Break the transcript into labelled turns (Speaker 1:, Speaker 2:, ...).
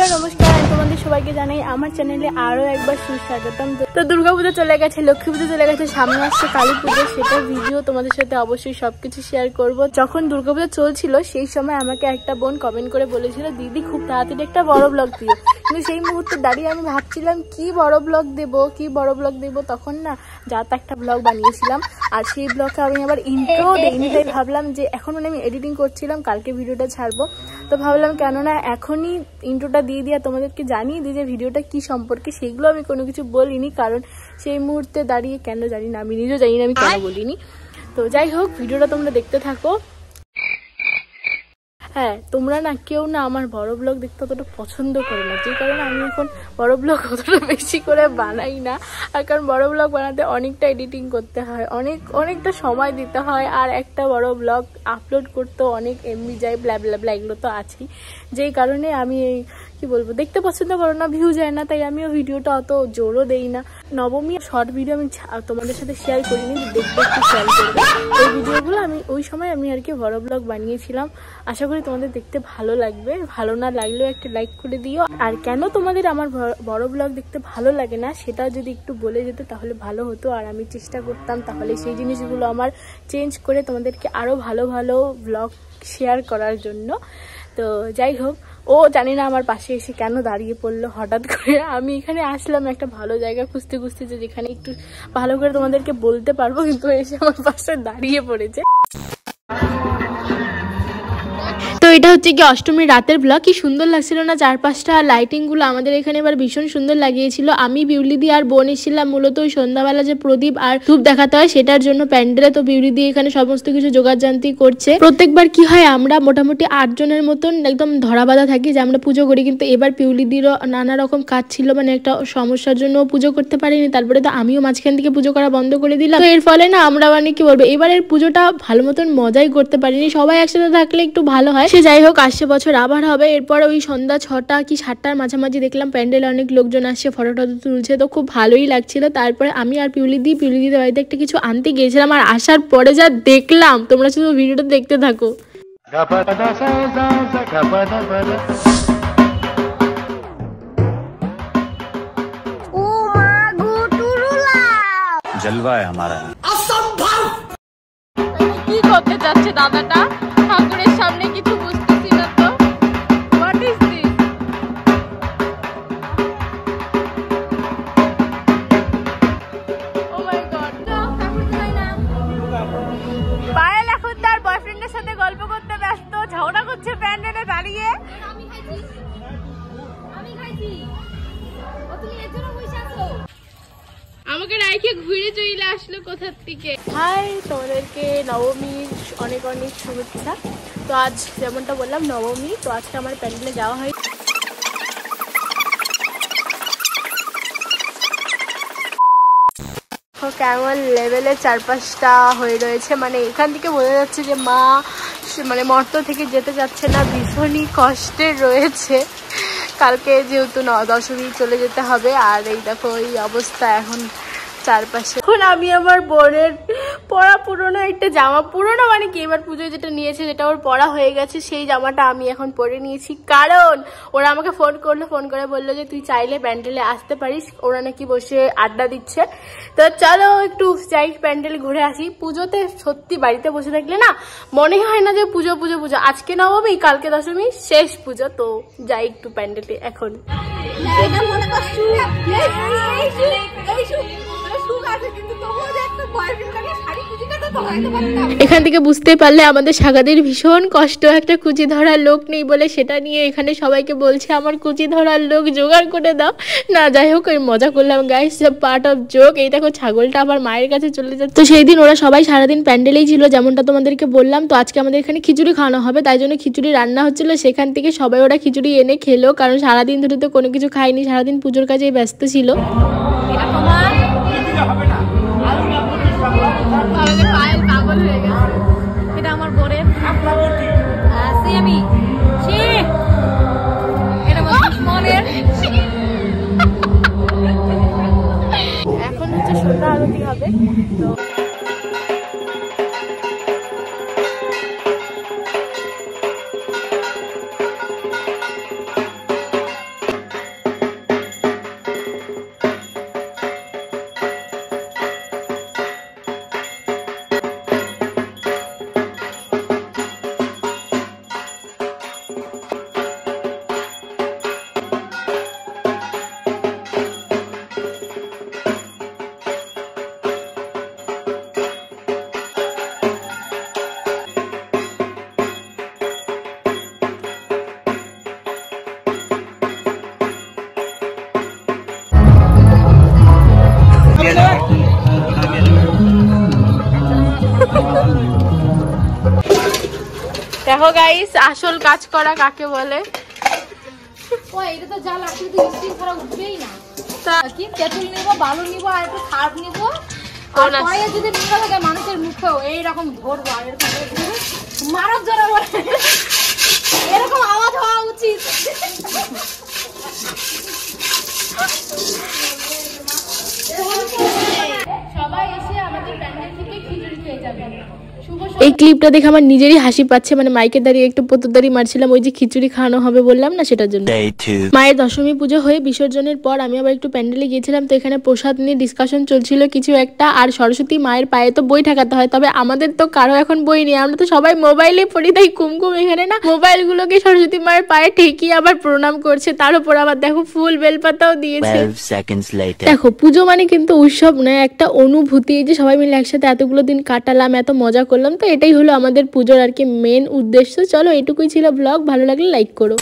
Speaker 1: Hello নমস্কার, তোমাদের সবাইকে জানাই আমার চ্যানেলে আরো একবার সুস্বাগতম। তো দুর্গাপুজো চলে গেছে, লক্ষ্মী পুজো চলে গেছে, সামনে আসছে কালী পুজো, সেটা ভিডিও তোমাদের সাথে অবশ্যই সবকিছু শেয়ার করব। যখন দুর্গাপুজো চলছিল সেই সময় আমাকে একটা বোন কমেন্ট করে বলেছিল, দিদি খুব তাড়াতাড়ি একটা বড় ব্লগ দিও। কিন্তু সেই মুহূর্তে দাঁড়িয়ে আমি ভাবছিলাম কি বড় ব্লগ দেব, তখন না যা তা একটা ব্লগ বানিয়েছিলাম। আর সেই ব্লগে আমি আবার ইন্ট্রো দেইনি, তাই ভাবলাম যে এখন আমি এডিটিং করছিলাম, কালকে ভিডিওটা ছাড়বো। তো ভাবলাম কেননা এখনই ইন্ট্রোটা দিয়ে দিয়া তোমাদেরকে জানিয়ে দিই যে ভিডিওটা কি সম্পর্কে। সেগুলো আমি কোনো কিছু বলিনি, কারণ সেই মুহূর্তে দাঁড়িয়ে কেন জানি না, আমি নিজেও জানি না আমি কেন বলিনি। তো যাই হোক, ভিডিওটা তোমরা দেখতে থাকো। হ্যাঁ, তোমরা না কেউ না আমার বড় ব্লগ দেখতে অতটা পছন্দ করো না, যে কারণে আমি এখন বড় ব্লগ অতটা বেশি করে বানাই না। আর কারণ বড় ব্লগ বানাতে অনেকটা এডিটিং করতে হয়, অনেকটা সময় দিতে হয়, আর একটা বড় ব্লগ আপলোড করতেও অনেক এমবি যায়, ব্লা ব্লা ব্লা, এগুলো তো আছেই। যেই কারণে আমি কি বলবো, দেখতে পছন্দ করো না, ভিউ যায় না, তাই আমিও ভিডিওটা অত জোরও দেই না। নবমী শর্ট ভিডিও আমি তোমাদের সাথে শেয়ার করিনি, দেখতে একটু শেয়ার করবো। এই ভিডিওগুলো আমি ওই সময় আমি আর কি বড় ব্লগ বানিয়েছিলাম। আশা করি তোমাদের দেখতে ভালো লাগবে, ভালো না লাগলেও একটা লাইক করে দিও। আর কেন তোমাদের আমার বড় ব্লগ দেখতে ভালো লাগে না সেটা যদি একটু বলে যেত তাহলে ভালো হতো, আর আমি চেষ্টা করতাম তাহলে সেই জিনিসগুলো আমার চেঞ্জ করে তোমাদেরকে আরো ভালো ভালো ব্লগ শেয়ার করার জন্য। তো যাই হোক, ও জানি না আমার পাশে এসে কেন দাঁড়িয়ে পড়লো হঠাৎ করে। আমি এখানে আসলাম একটা ভালো জায়গা খুঁজতে খুঁজতে, যে যেখানে একটু ভালো করে তোমাদেরকে বলতে পারবো, কিন্তু এসে আমার পাশে দাঁড়িয়ে পড়েছে। তো এটা হচ্ছে কি অষ্টমীর রাতের ব্লগ। কি সুন্দর লাগছিল না চারপাশটা, লাইটিং গুলো আমাদের এখানে এবার ভীষণ সুন্দর লাগিয়েছিল। আমি বিউলিদি আর বোন এসেছিলাম মূলত ওই সন্ধ্যাবেলা যে প্রদীপ আর ধূপ দেখাতে হয় সেটার জন্য প্যান্ডেলে। তো বিউলিদি এখানে সমস্ত কিছু জোগাড়যন্ত্রী করছে। প্রত্যেকবার কি হয়, আমরা মোটামুটি 8 জনের মতন একদম ধরা বাঁধা থাকি যে আমরা পুজো করি, কিন্তু এবার পিউলিদিরও নানা রকম কাজ ছিল, মানে একটা সমস্যার জন্য পুজো করতে পারিনি। তারপরে তো আমিও মাঝখান থেকে পুজো করা বন্ধ করে দিলাম। তো এর ফলে না আমরা মানে কি বলবো, এবারের পুজোটা ভালো মতন মজাই করতে পারিনি। সবাই একসাথে থাকলে একটু ভালো হয়। সে যাই হোক, আসছে বছর আবার হবে। এরপর ওই সন্ধ্যা 6টা কি 7টার মাঝামাঝি দেখলাম প্যান্ডেলে অনেক লোকজন আসছে, ফটো টটো তুলছে, তো খুব ভালোই লাগছিল। তারপরে আমি আর পিউলিদির বাড়িতে একটা কিছু আনতে গিয়েছিলাম, আর আসার পরে যা দেখলাম তোমরা শুধু ভিডিওটা দেখতে থাকো।
Speaker 2: जलवा है हमारा।
Speaker 1: असंभव! কি করতে যাচ্ছে দাদাটা ঠাকুরের সামনে, কিছু বুঝতেছি না তো। What is this? Oh my god, ঠাকুর চাই না। পায়েল এখন তার বয়ফ্রেন্ডের সাথে গল্প করতে ব্যস্ত, ঝগড়া করছে প্যান্ডেলে দাঁড়িয়ে। আমি খাইছি। ও তুমি এর জন্য বসে আছো? আমাকে রাইখে ঘুরে চলে আসলো কোথার থেকে। হাই, তোমাদেরকে নবমীর অনেক অনেক শুভেচ্ছা। তো আজ যেমনটা বললাম নবমী, তো আজকে আমার প্যান্ডেলে যাওয়া হয়। কেমন লেভেলের চারপাশটা হয়ে রয়েছে, মানে এখান থেকে বোঝা যাচ্ছে যে মা মানে মর্ত থেকে যেতে যাচ্ছে না, ভীষণই কষ্টে রয়েছে। কালকে যেহেতু দশমী চলে যেতে হবে, আর এই দেখো এই অবস্থা এখন চারপাশে। এখন আমি আমার বোনের পরা পুরোনো একটা জামা, পুরোনো মানে কি এবার পুজোয় যেটা নিয়েছে যেটা ওর পরা হয়ে গেছে, সেই জামাটা আমি এখন পরে নিয়েছি। কারণ ওরা আমাকে ফোন করে বললো যে তুই চাইলে প্যান্ডেলে আসতে পারিস, ওরা নাকি বসে আড্ডা দিচ্ছে। তো চলো একটু যাই প্যান্ডেল ঘুরে আসি। পুজোতে সত্যি বাড়িতে বসে থাকলে না মনে হয় না যে পুজো। আজকে নবমী, কালকে দশমী, শেষ পুজো। তো যাই একটু প্যান্ডেলে এখন। এখান থেকে বুঝতে পারলে আমাদের সাগাদের ভীষণ কষ্ট, একটা কুচি ধরার লোক নেই বলে সেটা নিয়ে এখানে সবাইকে বলছে আমার কুচি ধরার লোক জোগাড় করে দাও না। যাই হোক, ওই মজা করলাম গাইস, পার্ট অফ জোক। এই দেখো ছাগলটা আমার মায়ের কাছে চলে যাচ্ছে। তো সেই দিন ওরা সবাই সারাদিন প্যান্ডেলেই ছিল, যেমনটা তোমাদেরকে বললাম। তো আজকে আমাদের এখানে খিচুড়ি খাওয়ানো হবে, তাই জন্য খিচুড়ি রান্না হচ্ছিল। সেখান থেকে সবাই ওরা খিচুড়ি এনে খেলো, কারণ সারাদিন ধরে তো কোনো কিছু খাইনি, সারাদিন পুজোর কাজেই ব্যস্ত ছিল। পাগল হয়ে গেছে, এটা আমার বোনের। আমি এখন হচ্ছে সন্ধ্যা আরতি হবে। তো দেখো গাইস আসল কাজ করা কাকে বলে।
Speaker 2: এটা তো যা লাগছে তো স্টিম করা উঠবেই না। কি তেঁতুল নিব, বালু নিব আর একটু খাপ নিব, আর পরে যদি নিবা লাগে মানুষের মুখেও এইরকম ধরবো আর এরকম মারার জন্য এরকম আওয়াজ হওয়া উচিত। সবাই এসে আমাদের প্যান্ডেল থেকে খিচুড়ি খেয়ে যাবে।
Speaker 1: এই ক্লিপটা দেখে আমার নিজেরই হাসি পাচ্ছে, মানে মাইকে দাঁড়িয়ে একটু পতদারি মারছিলাম ওই যে খিচুড়ি খাওয়ানো হবে বললাম না, সেটার জন্য। মায়ের দশমী পুজো হয়ে বিসর্জনের পর আমি আবার একটু প্যান্ডেলে গিয়েছিলাম, তো এখানে প্রসাদ নিয়ে ডিসকাশন চলছিল কিছু একটা। আর সরস্বতী মায়ের পায়ে তো বই ঠাকাতে হয়, তবে আমাদের তো কারো এখন বই নেই, আমরা তো সবাই মোবাইলে পড়ি, তাই কুমকুম এখানে না মোবাইল গুলোকে সরস্বতী মায়ের পায়ে ঠেকিয়ে আবার প্রণাম করছে, তার উপর আবার দেখো ফুল বেলপাতাও দিয়েছে। দেখো পুজো মানে কিন্তু উৎসব নয়, একটা অনুভূতি, যে সবাই মিলে একসাথে এতগুলো দিন কাটালাম, এত মজা করলাম, তো এটাই হলো আমাদের পুজোর আর কি মেন উদ্দেশ্য। চলো এটুকুই ছিল ব্লগ, ভালো লাগলে লাইক করো।